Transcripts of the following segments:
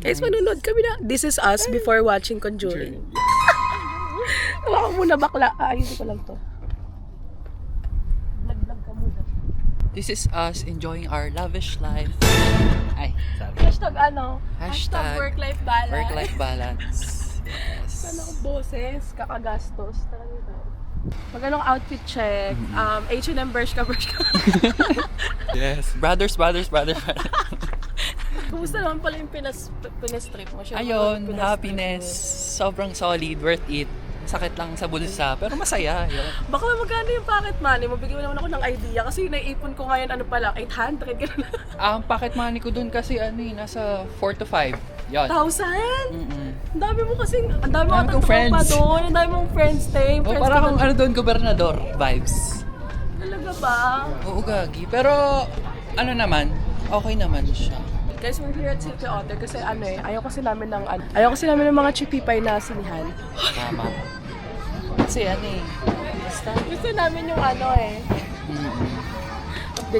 Guys, manunod kami na This Is Us before watching Conjuring. Wala ka muna bakla. Ayusin ko lang to. Vlog ka muna. This is us enjoying our lavish life. Ay, sorry. Hashtag ano? Hashtag work-life balance. Work-life balance. Yes. Sana akong boses, kakagastos. Magandang outfit check. H&M Bershka. Yes. Brothers. Kumusta naman pala yung pinastrip mo? Siyempre, Ayun, pinastrip happiness. Sobrang solid, worth it. Sakit lang sa bulsa, pero masaya. Yun. mo. Baka magkano yung pocket money mo? Bigyan mo naman ako ng idea. Kasi yung naiipon ko ngayon, ano pa lang, 800. Ganun. Ang pocket money ko dun kasi nasa 4 to 5. Yun. 1,000? Mm-mm. Ang dami mo kasing, ang dami mo Dami kong katang friends. pa doon. Ang dami mong friends, Tay. O, para akong doon, gobernador vibes. Talaga ba? Oo, gagi. Pero, okay naman siya. Guys, we're here at Silky Otter kasi ayaw kasi namin ng mga chipipay na sinihan. Tama. Kasi basta. Gusto namin yung update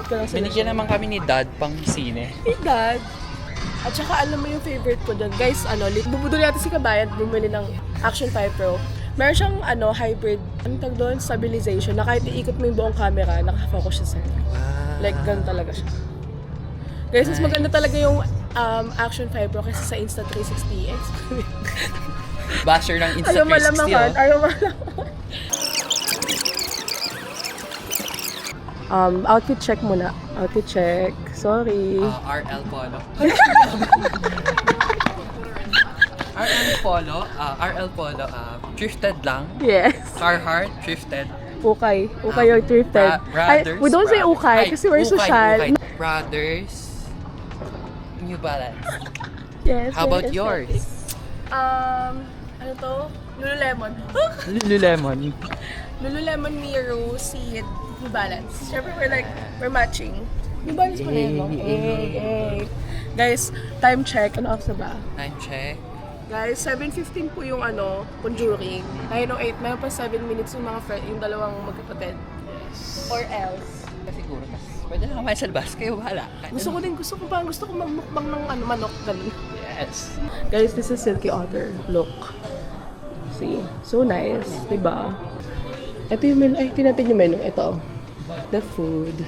ko lang sa Binigyan naman kami ni Dad pang sine. Hey, Dad. At saka alam mo yung favorite ko dyan. Guys, bubudol natin si Kabayan at bumili ng Action 5 Pro. Meron siyang hybrid, anong tag doon? Stabilization, na kahit iikot mo yung buong camera, nakafocus siya sa'yo. Wow. Like, ganun talaga siya. Guys, mas maganda talaga yung Action 5 Pro kaysa sa Insta360X. Basher ng Insta360. Ayaw malamakan. Outfit check muna. Outfit check. Sorry. RL Polo. RL Polo, thrifted lang. Yes. Carhartt, thrifted. Ukay yung thrifted. Brothers. We don't say ukay kasi we're social. Brothers. New Balance. Yes. How about yours? Ano to? Lululemon. Lululemon. Lululemon Miro, Seed, New Balance. Siyempre, we're matching. New Balance pa na yun, no? Hey. Guys, time check. Ano off na ba? Time check. Guys, 7:15 po yung Conjuring. 9:08, mayroon pa 7 minutes yung yung dalawang magkapatid. Or else. Siguro, pwede na kumain sa labas. Kayo bahala. Gusto ko magmukbang ng manok, ganun. Yes. Guys, this is Silky Otter. Look. See? So nice. Diba? Ito yung menu. Ay, tinatin yung menu. Ito. The food.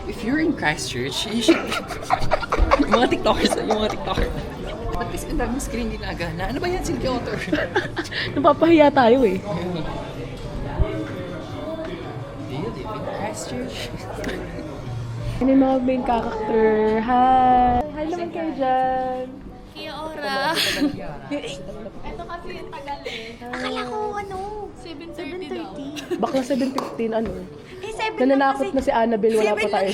If you're in Christchurch, you should... yung mga TikTokers. Ba't kasi ang daming screen ginagana? Ano ba yan, Silky Otter? Napapahiya tayo eh. Do you live in Christchurch? Ano yung mga main character? Hi! Hi naman kayo dyan! Kia ora. Ito kasi yung tagal eh. Akala ko 7:30 daw. Bakla 7:15, Eh, 7 Nananakot na si Annabelle, wala pa tayo.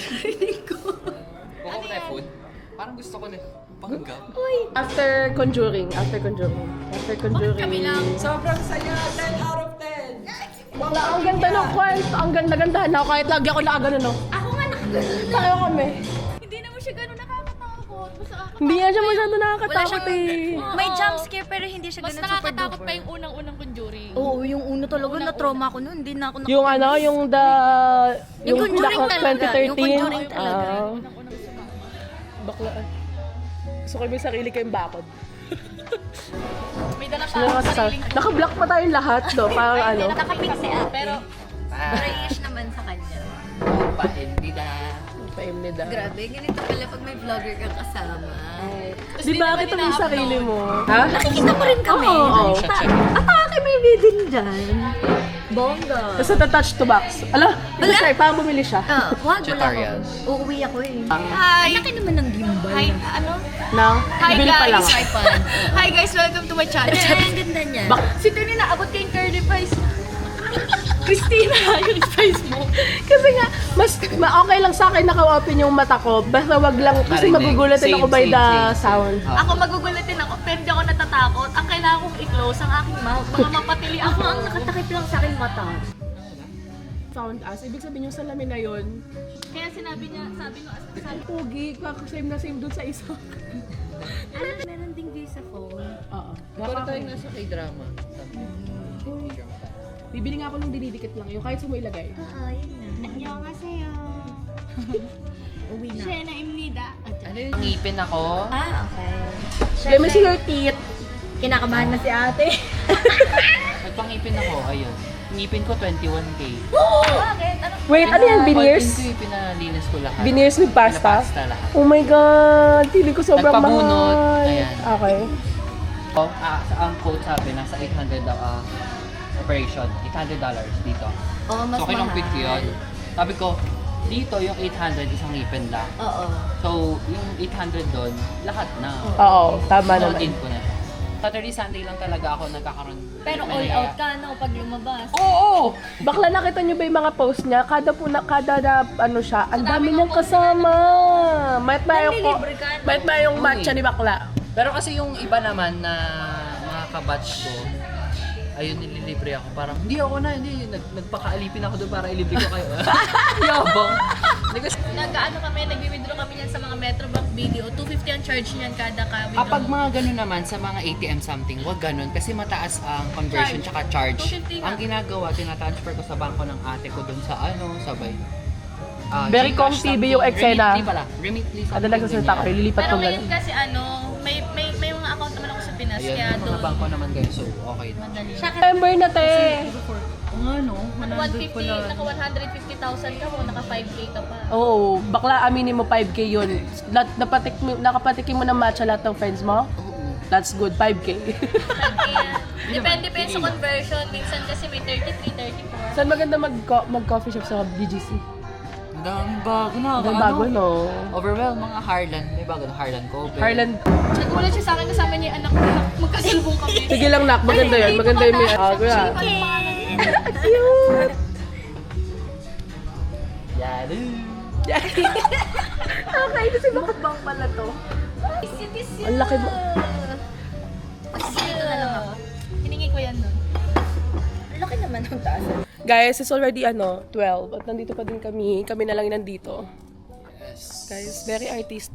Kung ako na food, parang gusto ko na panggap. After Conjuring. Kami lang. Sobrang saya. 10 out of 10. Bakla, ang ganda ng kwento. Ang ganda-gandahan ako. Kahit lagi ako nakagano, no? Ako nga nakagano. Tayo kami. Hindi naman siya gano'n nakakatakot. Basta ako. Hindi nga siya masyado nakakatakot eh. May jump scare pero hindi siya Mas gano'n super nakakatakot duper. pa yung unang-unang Conjuring. Oo, yung una talaga na-trauma ko noon. Hindi na ako Yung Yung Conjuring pinaka- talaga. 2013. Yung Conjuring talaga. Bakla. Gusto ko yung sarili ko yung bakod. May dala pa Ano ako sa sariling Naka-block pa tayong lahat, no? Parang Nakapit si ate. pero Grayish naman sa kanya. Hindi na. Paim ni Dan. Grabe, ganito pala pag may vlogger kang kasama. Di ba kita mo yung sarili mo? Ha? Nakikita ko rin kami. Oo. Atake, may din dyan. Bongga. Tapos touch to box. Ala, parang bumili siya. Wag, wala Tutorials. ako. Uuwi ako eh. Hi! Ang laki naman ng gimbal. Hi, ano? Nang, Hi bibili pa lang. guys! Hi guys! Welcome to my channel. Ang ganda niya. Si Tony na abot kayong curly fries. Christina, yung fries mo. Kasi nga, okay lang sa akin naka-open yung mata ko. Basta wag lang, kasi Marinig. magugulatin ako by Same, the same. sound. Ako magugulatin ako, pero hindi ako natatakot. Ang kailangan kong i-close ang aking mouth. Mga mapatili Ako ako. ang nakatakip lang sa akin mata. Found us. Ibig sabihin yung salamin na yun, Kaya sabi ko, pogi, same na same dun sa isa. Meron ding view sa phone. Oo. Para tayong nasa K-drama. Bibili nga ako ng dinidikit lang yung kahit saan mo ilagay. Oo, yun na. Annyeonghaseyo. Uwi na. Siya na imnida. Ano yung ngipin ako? Ah, okay. Let me see your teeth. Kinakabahan na si ate. Nagpangipin ako, ayun. Ngipin ko 21K. Bakit? Ano? Wait, ano yan? Veneers? Pinalinis ko lahat. Veneers with pasta? Pinapasta lahat. Oh my God! Feeling ko sobrang Nagpabunot. mahal. Ayan. Okay. Oh, ang quote sabi, nasa $800 daw operation. $800 dito. Oo, mas So, kinumpit ko mahal. yun. Sabi ko, dito yung 800 isang ngipin lang. Oo. So, yung 800 doon, lahat na. Oo, tama So, naman. din ko na siya. Saturday, Sunday lang talaga ako nagkakaroon. Pero all out ka, no? Pag lumabas. Oo! Bakla, nakita niyo ba yung mga post niya? Kada ano siya, ang dami niyang kasama. Nanlilibre ka, no? Mayat ba yung matcha ni Bakla? Pero kasi yung iba naman na mga kabatch ko, ayun, nililibre ako. Parang, hindi. Nagpakaalipin ako doon para ilibre ko kayo. Yabang. Nag-ano kami, nag-withdraw kami yan sa mga Metrobank video. 250 ang charge niyan kada ka-withdraw. Kapag mga ganun naman sa mga ATM something, wag ganun. Kasi mataas ang conversion tsaka charge. 250 nga. Ang ginagawa, tinatransfer ko sa bangko ng ate ko doon sa sabay. Very Gcash comfy something. yung eksena. Remitly pala. Remitly something. Kada nagsasalita ko, ganyan. lilipat Pero ko ngayon gano'n. kasi may mga account naman ako sa Pinas. Ayun, Kaya yung mga doon, bangko naman kayo. So, okay na. madali. September na, te. Oo nga, no? 150, naka 150,000 ka mo, naka 5K ka pa. Oo, bakla aminin mo 5K yun. Nakapatikim mo ng matcha lahat ng friends mo? That's good, 5K. 5K yan. Depende pa yun sa conversion. Minsan kasi may 33, 34. Saan maganda mag-coffee shop sa BGC? Ang daming bago na. Ang bago, no? Overwhelm, mga Harlan. May bago na Harlan Kobe. Harlan. Nagulat siya sa akin, kasama niya yung anak ko. Magkasalubong kami. Sige lang, nak. Maganda yun. Maganda yung may bago na. Cute! Yadu! Okay, kasi bakit bang pala to? Ang laki mo. Dito na lang ako. Hiningi ko yan nun. Ang laki naman ng taas. Guys, it's already 12 at nandito pa din kami. Kami na lang yung nandito. Yes. Guys, very artista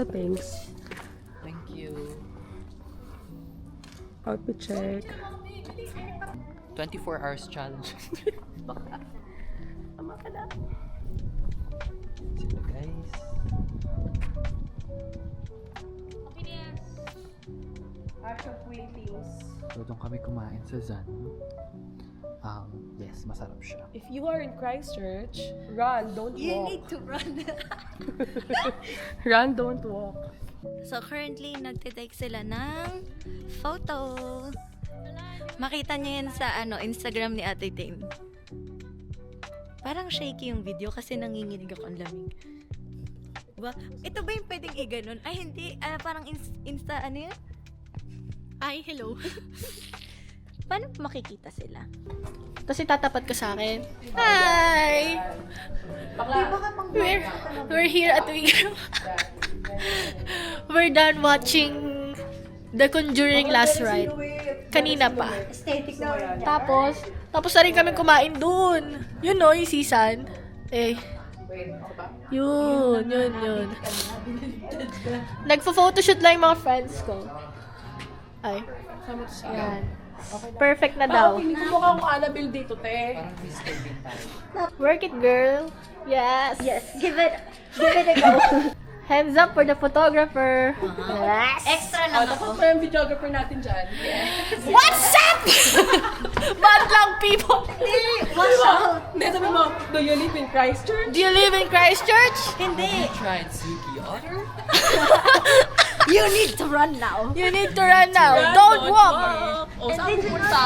things. Thank you. Outfit check. 24 hours challenge. Tama ka na. Sila guys. Actual paintings. So, doon kami kumain sa Zan. Yes, masarap siya. If you are in Christchurch, run, don't You walk. need to run. Run, don't walk. So currently, nagtitake sila ng photo. Makita niyo yan sa Instagram ni Ate Tim. Parang shaky yung video kasi nanginginig ako ang lamig. Diba? Ito ba yung pwedeng i-ganon? Ay, hindi. Parang Insta, ano yun? Ay, hello. Paano makikita sila? Tapos itatapat ko sa akin. Hi! We're here at We're done watching The Conjuring last ride. Kanina pa. Aesthetic na. Tapos na rin kami kumain dun. Yun no, yung season. Yun. Nagpo-photoshoot lang yung mga friends ko. Ay. Yan. Perfect na daw. Hindi ko mukha akong Annabelle dito, te. Parang Mr. Bean tayo. Work it, girl. Yes. Yes, give it a go. Hands up for the photographer. Yes. Extra lang Tapos ako. pa yung videographer natin dyan. What's up? Bad lang, people. Watch out! Hindi, sabi mo, do you live in Christchurch? Do you live in Christchurch? Hindi. Tried Suki Otter? You need to run now. You need to run now. Don't walk. O, saan pupunta?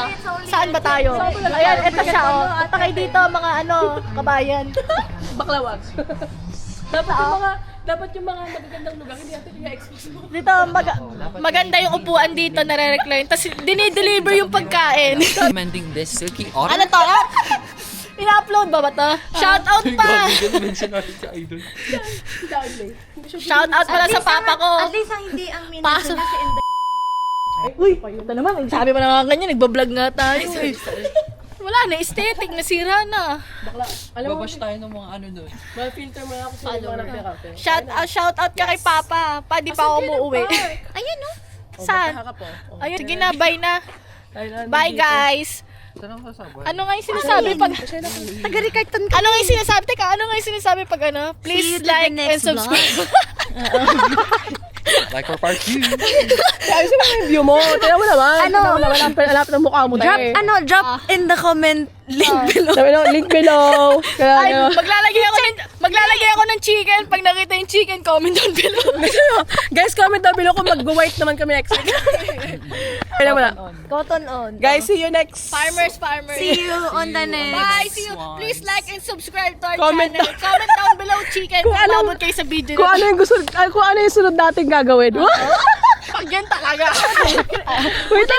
Saan ba tayo? Ayan, eto siya, oh. Punta kayo dito, mga kabayan. Baklawag. Dapat yung mga magagandang lugar, hindi natin i-expose mo. Dito, maganda yung upuan dito, nare-recline. Tapos, dinideliver yung pagkain. Recommending this Suki Otter? Ano to? Ina-upload ba to? Shout out pa! mention natin si Idol. Shout out pala sa papa ko. At least ang hindi ang Pasok. minasyon na si Inday. Uy, ito naman. Sabi mo na nga ganyan, nagbablog nga tayo. Wala na, aesthetic, nasira na. Bakla. Alam mo, Babash tayo ng mga ano doon. may filter mo ako sa mga nagpirate. Shout out ka kay papa. Pa, di pa ako umuwi. Ayan, no? Saan? Ka po. Ayun, sige na, bye na. Bye guys. Saan ako sasabay? Ano nga yung sinasabi pag... Taga-recarton ka. Ano nga yung sinasabi? Teka, ano nga yung sinasabi pag ano? See Please you to the like and next subscribe. Like for part 2. Kaya sino yung view mo? Tignan mo naman. Ano? Tignan mo naman. Ang lapit ng mukha mo. Drop, drop in the comment link below. Sabi lang, link below. Ay, Kaya, maglalagay ako ng chicken. Pag nakita yung chicken, comment down below. guys, comment down below kung mag-white naman kami next week. Kaya mo na. Cotton on. Guys, see you next. Farmers. See you on the next. Bye, see you. Please like and subscribe to our Comment channel. Comment down below, chicken. Kung Kung anong- umabot kayo sa video Kung na ano yung gusto, kung ano yung sunod natin gagawin. Pag yan talaga. Wait